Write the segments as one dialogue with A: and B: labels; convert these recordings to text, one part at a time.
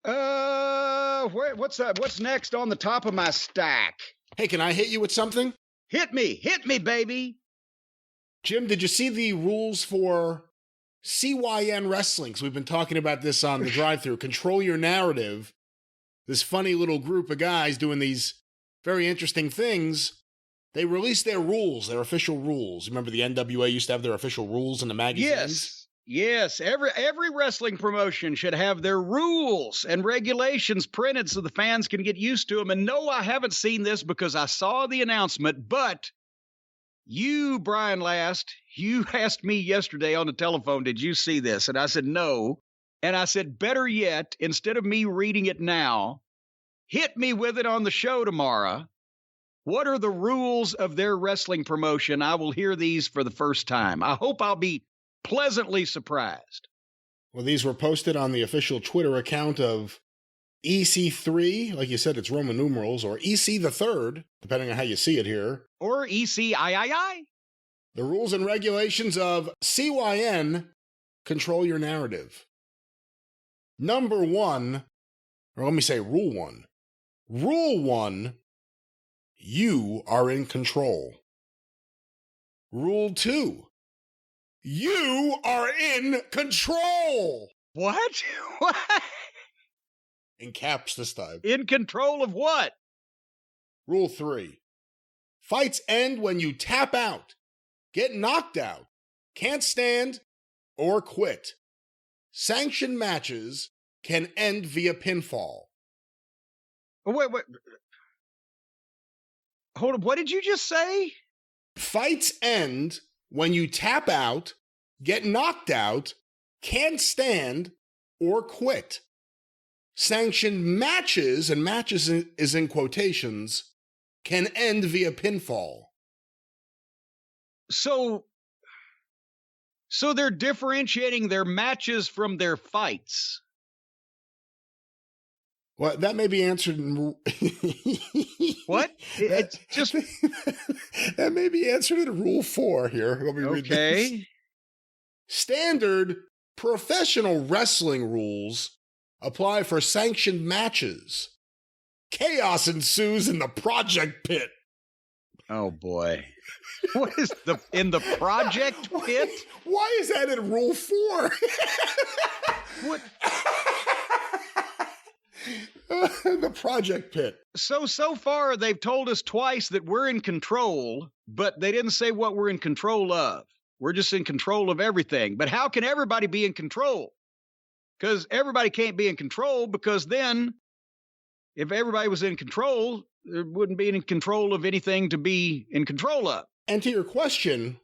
A: What's up? What's next on the top of my stack?
B: Hey, can I hit you with something?
A: Hit me, baby.
B: Jim, did you see the rules for CYN wrestling? So we've been talking about this on the Drive-Thru. Control your narrative. This funny little group of guys doing these very interesting things. They released their rules, their official rules. Remember the NWA used to have their official rules in the magazines?
A: Yes. Every wrestling promotion should have their rules and regulations printed so the fans can get used to them. And no, I haven't seen this because I saw the announcement, but you, Brian Last, you asked me yesterday on the telephone, did you see this? And I said, no. And I said, better yet, instead of me reading it now, hit me with it on the show tomorrow. What are the rules of their wrestling promotion? I will hear these for the first time. I hope I'll be pleasantly surprised.
B: Well, these were posted on the official Twitter account of EC3, like you said, it's Roman numerals, or EC the Third, depending on how you see it here.
A: Or ECIII.
B: The rules and regulations of CYN, control your narrative. Number 1, or let me say rule 1. Rule 1, you are in control. Rule 2, you are in control.
A: What? What?
B: In caps this time.
A: In control of what?
B: Rule 3. Fights end when you tap out, get knocked out, can't stand, or quit. Sanctioned matches can end via pinfall.
A: Wait. Hold on. What did you just say?
B: Fights end when you tap out, get knocked out, can't stand, or quit. Sanctioned matches, and matches is in quotations, can end via pinfall.
A: So they're differentiating their matches from their fights.
B: Well, that may be answered in...
A: What? It's just...
B: That may be answered in Rule 4 here. Let me read this. Standard professional wrestling rules apply for sanctioned matches. Chaos ensues in the project pit.
A: Oh, boy. What is in the project pit?
B: Why is that in Rule 4?
A: What?
B: The project pit.
A: So far, they've told us twice that we're in control, but they didn't say what we're in control of. We're just in control of everything. But how can everybody be in control? Because everybody can't be in control, because then if everybody was in control, there wouldn't be in control of anything to be in control of.
B: And to your question,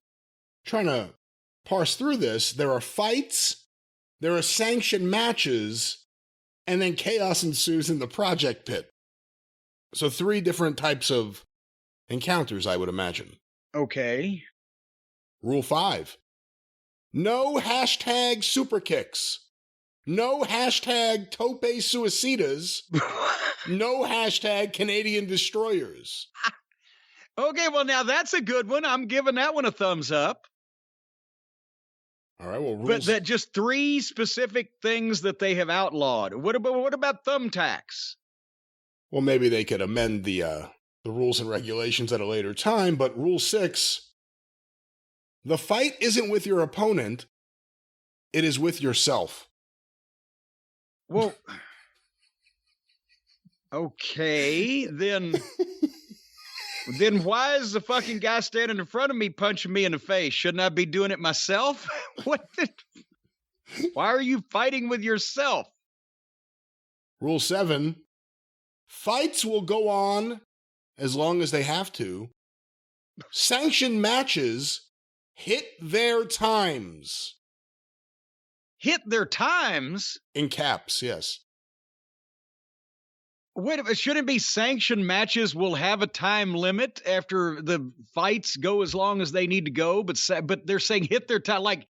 B: trying to parse through this, there are fights, there are sanctioned matches, and then chaos ensues in the project pit. So 3 different types of encounters, I would imagine.
A: Okay.
B: Rule 5. No hashtag super kicks. No hashtag tope suicidas. No hashtag Canadian destroyers.
A: Okay, well, now that's a good one. I'm giving that one a thumbs up.
B: All right, well, rules...
A: But that just 3 specific things that they have outlawed. What about thumbtacks?
B: Well, maybe they could amend the rules and regulations at a later time, but Rule 6, the fight isn't with your opponent, it is with yourself.
A: Well, okay, then why is the fucking guy standing in front of me punching me in the face? Shouldn't I be doing it myself? Why are you fighting with yourself?
B: Rule 7, fights will go on as long as they have to. Sanctioned matches hit their times.
A: Hit their times?
B: In caps, yes.
A: Wait a minute, shouldn't it be sanctioned matches will have a time limit after the fights go as long as they need to go, but they're saying hit their time, like,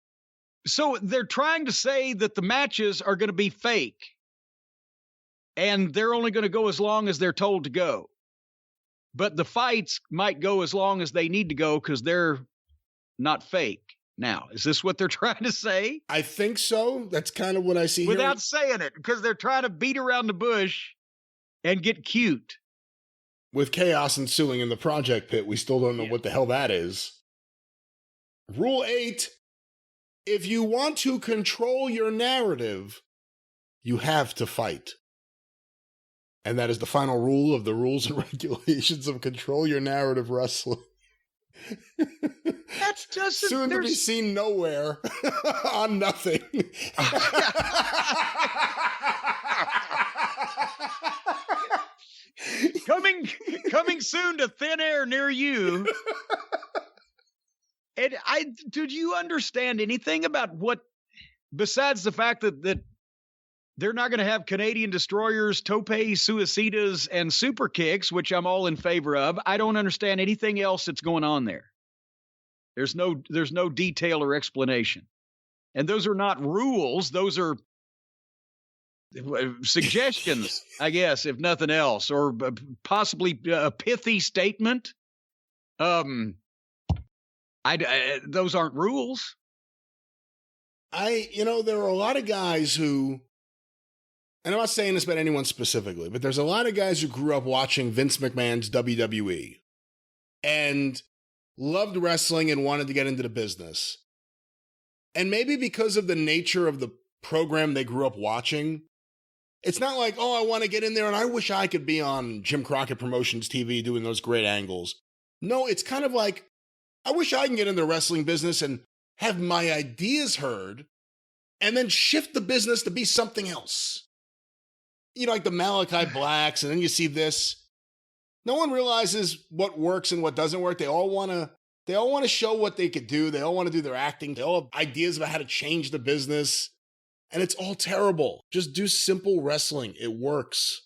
A: so they're trying to say that the matches are going to be fake and they're only going to go as long as they're told to go. But the fights might go as long as they need to go because they're not fake. Now, is this what they're trying to say?
B: I think so. That's kind of what I see
A: Without
B: here.
A: saying it, because they're trying to beat around the bush and get cute.
B: With chaos ensuing in the project pit, we still don't know what the hell that is. Rule 8, if you want to control your narrative, you have to fight. And that is the final rule of the rules and regulations of Control Your Narrative Wrestling.
A: That doesn't...
B: Soon to be seen nowhere on nothing.
A: Coming soon to thin air near you. And did you understand anything about what, besides the fact that they're not going to have Canadian destroyers, tope, suicidas, and super kicks, which I'm all in favor of. I don't understand anything else that's going on there. There's no detail or explanation. And those are not rules. Those are suggestions, I guess, if nothing else, or possibly a pithy statement. Those aren't rules.
B: There are a lot of guys who, and I'm not saying this about anyone specifically, but there's a lot of guys who grew up watching Vince McMahon's WWE and loved wrestling and wanted to get into the business. And maybe because of the nature of the program they grew up watching, it's not like, oh, I want to get in there and I wish I could be on Jim Crockett Promotions TV doing those great angles. No, it's kind of like, I wish I can get in the wrestling business and have my ideas heard and then shift the business to be something else. Like the Malachi Blacks, and then you see this. No one realizes what works and what doesn't work. They all want to show what they could do. They all want to do their acting. They all have ideas about how to change the business. And it's all terrible. Just do simple wrestling. It works.